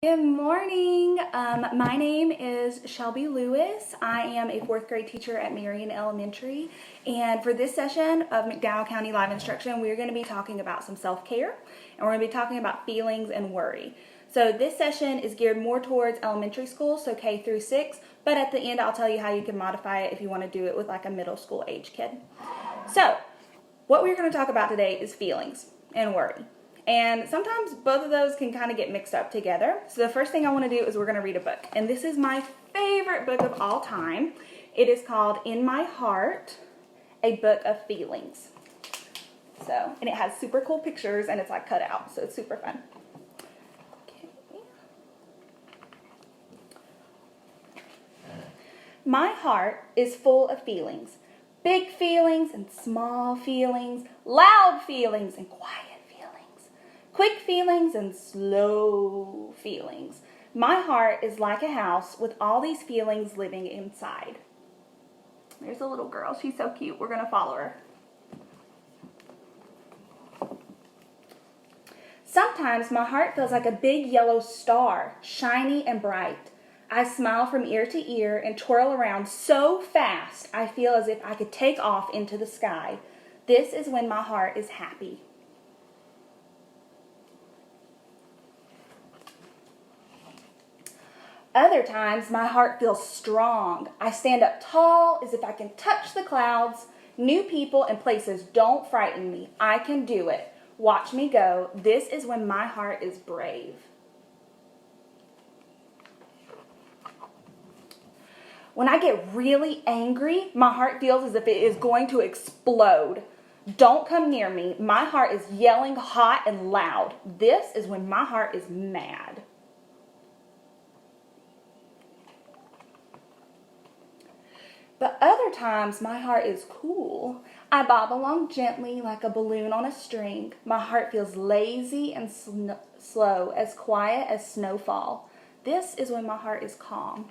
Good morning. My name is Shelby Lewis. I am a fourth grade teacher at Marion Elementary. And for this session of McDowell County Live Instruction, we're going to be talking about some self-care, and we're going to be talking about feelings and worry. So this session is geared more towards elementary school, so K through 6, but at the end I'll tell you how you can modify it if you want to do it with like a middle school age kid. So what we're going to talk about today is feelings and worry. And sometimes both of those can kind of get mixed up together. So the first thing I want to do is we're going to read a book. And this is my favorite book of all time. It is called In My Heart, A Book of Feelings. And it has super cool pictures and it's like cut out. So it's super fun. Okay. My heart is full of feelings. Big feelings and small feelings. Loud feelings and quiet. Quick feelings and slow feelings. My heart is like a house with all these feelings living inside. There's a little girl. She's so cute. We're going to follow her. Sometimes my heart feels like a big yellow star, shiny and bright. I smile from ear to ear and twirl around so fast I feel as if I could take off into the sky. This is when my heart is happy. Other times, my heart feels strong. I stand up tall as if I can touch the clouds. New people and places don't frighten me. I can do it. Watch me go. This is when my heart is brave. When I get really angry, my heart feels as if it is going to explode. Don't come near me. My heart is yelling hot and loud. This is when my heart is mad. But other times, my heart is cool. I bob along gently like a balloon on a string. My heart feels lazy and slow, as quiet as snowfall. This is when my heart is calm.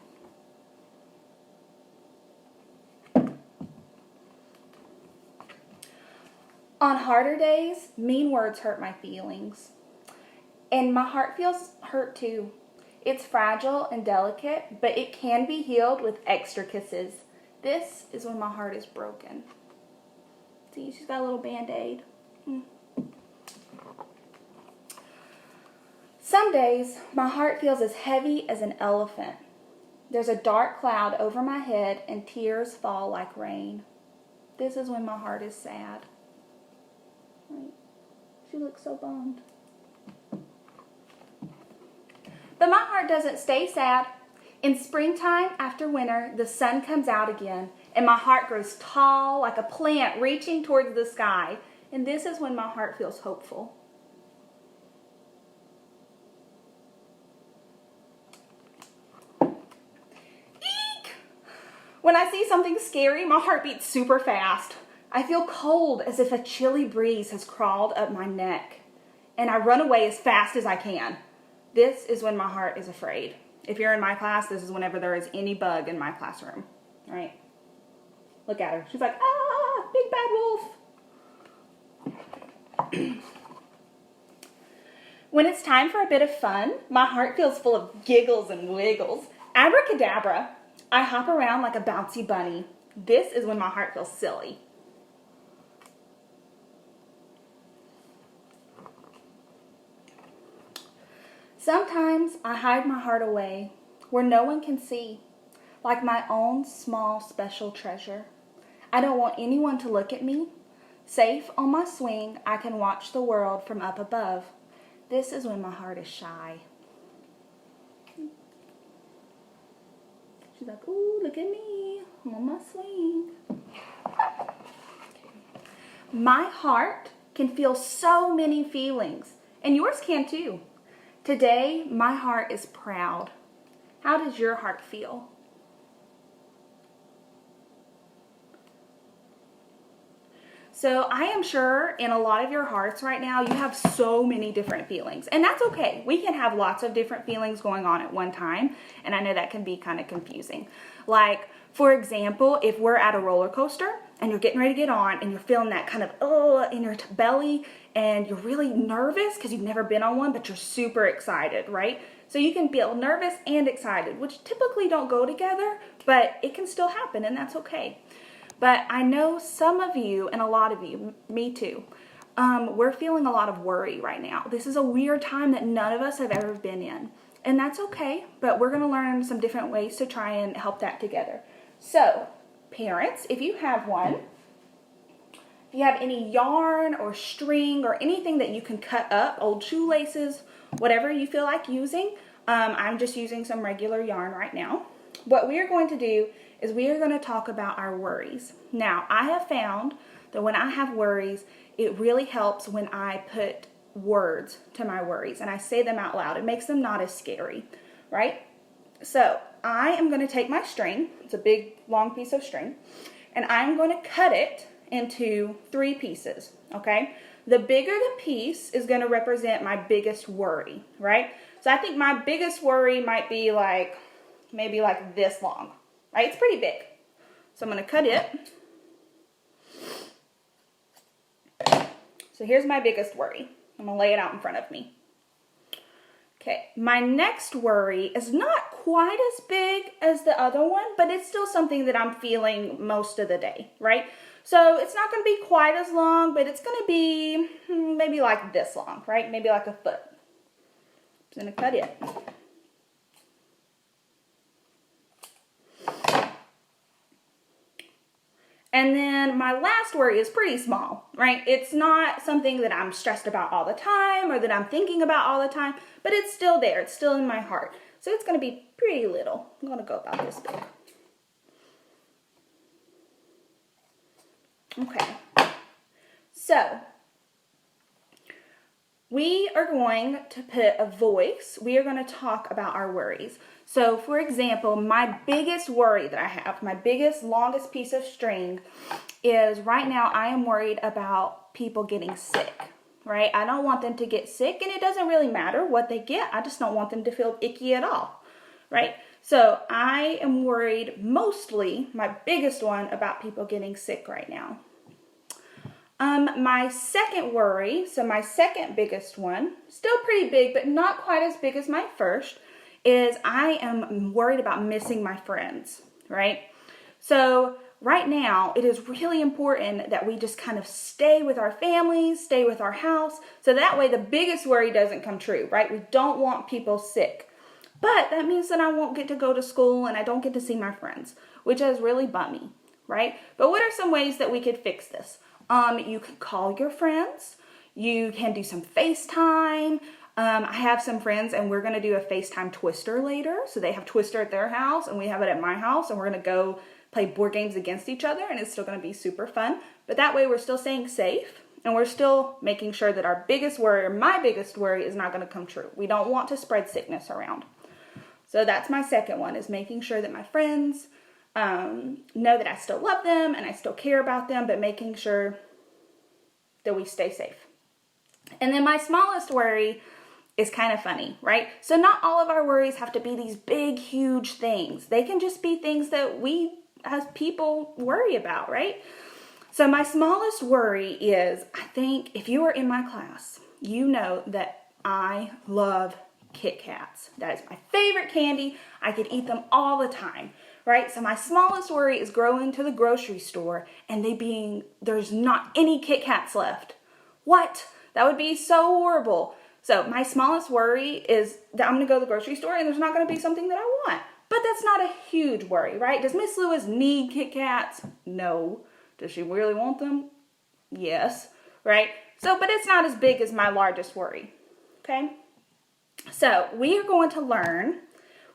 On harder days, mean words hurt my feelings. And my heart feels hurt too. It's fragile and delicate, but it can be healed with extra kisses. This is when my heart is broken. See, she's got a little band-aid. Some days, my heart feels as heavy as an elephant. There's a dark cloud over my head and tears fall like rain. This is when my heart is sad. Right? She looks so bummed. But my heart doesn't stay sad. In springtime, after winter, the sun comes out again, and my heart grows tall like a plant reaching towards the sky. And this is when my heart feels hopeful. Eek! When I see something scary, my heart beats super fast. I feel cold as if a chilly breeze has crawled up my neck, and I run away as fast as I can. This is when my heart is afraid. If you're in my class, this is whenever there is any bug in my classroom, right? Look at her. She's like, ah, big bad wolf. When it's time for a bit of fun, my heart feels full of giggles and wiggles. Abracadabra, I hop around like a bouncy bunny. This is when my heart feels silly. Sometimes I hide my heart away where no one can see, like my own small special treasure. I don't want anyone to look at me. Safe on my swing, I can watch the world from up above. This is when my heart is shy. She's like, ooh, look at me. I'm on my swing. My heart can feel so many feelings, and yours can too. Today, my heart is proud. How does your heart feel? So I am sure in a lot of your hearts right now, you have so many different feelings. And that's okay. We can have lots of different feelings going on at one time. And I know that can be kind of confusing. Like, for example, if we're at a roller coaster and you're getting ready to get on and you're feeling that kind of in your belly and you're really nervous because you've never been on one, but you're super excited, right? So you can feel nervous and excited, which typically don't go together, but it can still happen, and that's okay. But I know some of you, and a lot of you, me too, we're feeling a lot of worry right now. This is a weird time that none of us have ever been in. And that's okay, but we're going to learn some different ways to try and help that together. So, parents, if you have one, if you have any yarn or string or anything that you can cut up, old shoelaces, whatever you feel like using, I'm just using some regular yarn right now. What we are going to do is we are going to talk about our worries. Now, I have found that when I have worries, it really helps when I put words to my worries and I say them out loud. It makes them not as scary, right? So I am going to take my string, it's a big long piece of string, and I'm going to cut it into 3 pieces, okay? The bigger the piece is going to represent my biggest worry, right? So I think my biggest worry might be like, maybe like this long, right? It's pretty big. So I'm going to cut it. So here's my biggest worry. I'm going to lay it out in front of me. Okay, my next worry is not quite as big as the other one, but it's still something that I'm feeling most of the day, right? So it's not going to be quite as long, but it's going to be maybe like this long, right? Maybe like a foot. I'm going to cut it. And then my last worry is pretty small, right? It's not something that I'm stressed about all the time or that I'm thinking about all the time, but it's still there. It's still in my heart. So it's going to be pretty little. I'm going to go about this big. Okay. So we are going to put a voice. We are going to talk about our worries. So, for example, my biggest worry that I have, my biggest, longest piece of string is right now I am worried about people getting sick, right? I don't want them to get sick, and it doesn't really matter what they get. I just don't want them to feel icky at all, right? So, I am worried mostly, my biggest one, about people getting sick right now. My second worry, so my second biggest one, still pretty big, but not quite as big as my first, is I am worried about missing my friends, right? So right now, it is really important that we just kind of stay with our families, stay with our house, so that way the biggest worry doesn't come true, right? We don't want people sick. But that means that I won't get to go to school and I don't get to see my friends, which is really bummy, right? But what are some ways that we could fix this? You can call your friends. You can do some FaceTime. I have some friends and we're going to do a FaceTime Twister later. So they have Twister at their house and we have it at my house, and we're going to go play board games against each other, and it's still going to be super fun. But that way we're still staying safe and we're still making sure that our biggest worry, or my biggest worry, is not going to come true. We don't want to spread sickness around. So that's my second one, is making sure that my friends know that I still love them and I still care about them, but making sure that we stay safe. And then my smallest worry is kind of funny, right? So not all of our worries have to be these big, huge things. They can just be things that we as people worry about, right? So my smallest worry is, I think if you are in my class, you know that I love Kit Kats. That is my favorite candy. I could eat them all the time, right? So my smallest worry is going to the grocery store and there's not any Kit Kats left. What? That would be so horrible. So my smallest worry is that I'm going to go to the grocery store and there's not going to be something that I want. But that's not a huge worry, right? Does Miss Lewis need Kit Kats? No. Does she really want them? Yes, right? So, but it's not as big as my largest worry, okay? So we are going to learn,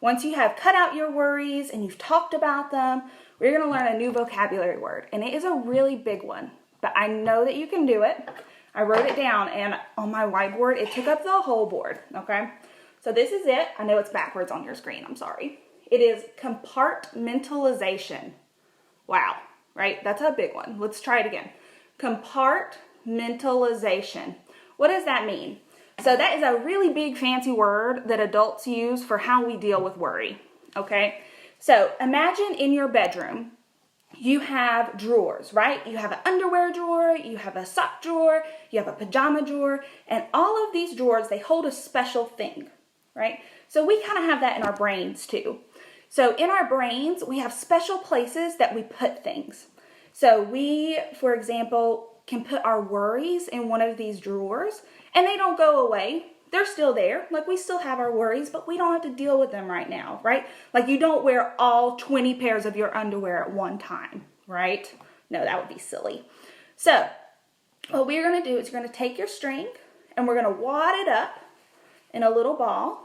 once you have cut out your worries and you've talked about them, we're going to learn a new vocabulary word. And it is a really big one, but I know that you can do it. I wrote it down, and on my whiteboard, it took up the whole board, okay? So this is it. I know it's backwards on your screen. I'm sorry. It is compartmentalization. Wow, right? That's a big one. Let's try it again. Compartmentalization. What does that mean? So that is a really big fancy word that adults use for how we deal with worry, okay? So imagine in your bedroom, you have drawers, right? You have an underwear drawer, you have a sock drawer, you have a pajama drawer, and all of these drawers, they hold a special thing, right? So we kind of have that in our brains too. So in our brains, we have special places that we put things. So we, for example, can put our worries in one of these drawers and they don't go away. They're still there. Like, we still have our worries, but we don't have to deal with them right now, right? Like, you don't wear all 20 pairs of your underwear at one time, right? No, that would be silly. So what we're going to do is you're going to take your string and we're going to wad it up in a little ball.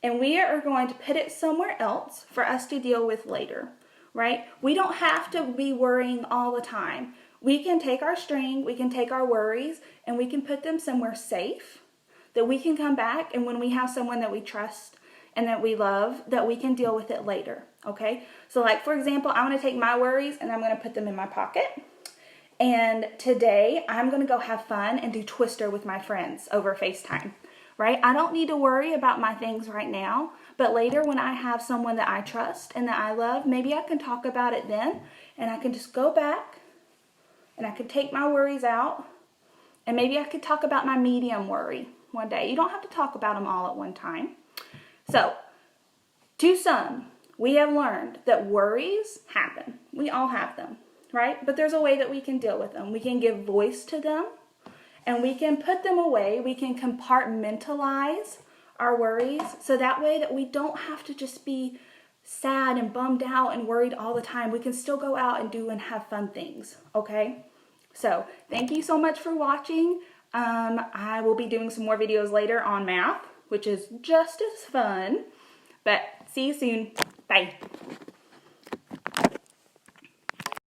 And we are going to put it somewhere else for us to deal with later, right? We don't have to be worrying all the time. We can take our string, we can take our worries, and we can put them somewhere safe that we can come back, and when we have someone that we trust and that we love, that we can deal with it later, okay? So like, for example, I'm going to take my worries and I'm going to put them in my pocket. And today I'm going to go have fun and do Twister with my friends over FaceTime, right? I don't need to worry about my things right now, but later when I have someone that I trust and that I love, maybe I can talk about it then, and I can just go back and I can take my worries out, and maybe I could talk about my medium worry one day. You don't have to talk about them all at one time. So, to some, we have learned that worries happen. We all have them, right? But there's a way that we can deal with them. We can give voice to them, and we can put them away. We can compartmentalize our worries, so that way that we don't have to just be sad and bummed out and worried all the time. We can still go out and do and have fun things, okay? So, thank you so much for watching. I will be doing some more videos later on math, which is just as fun. But see you soon. Bye.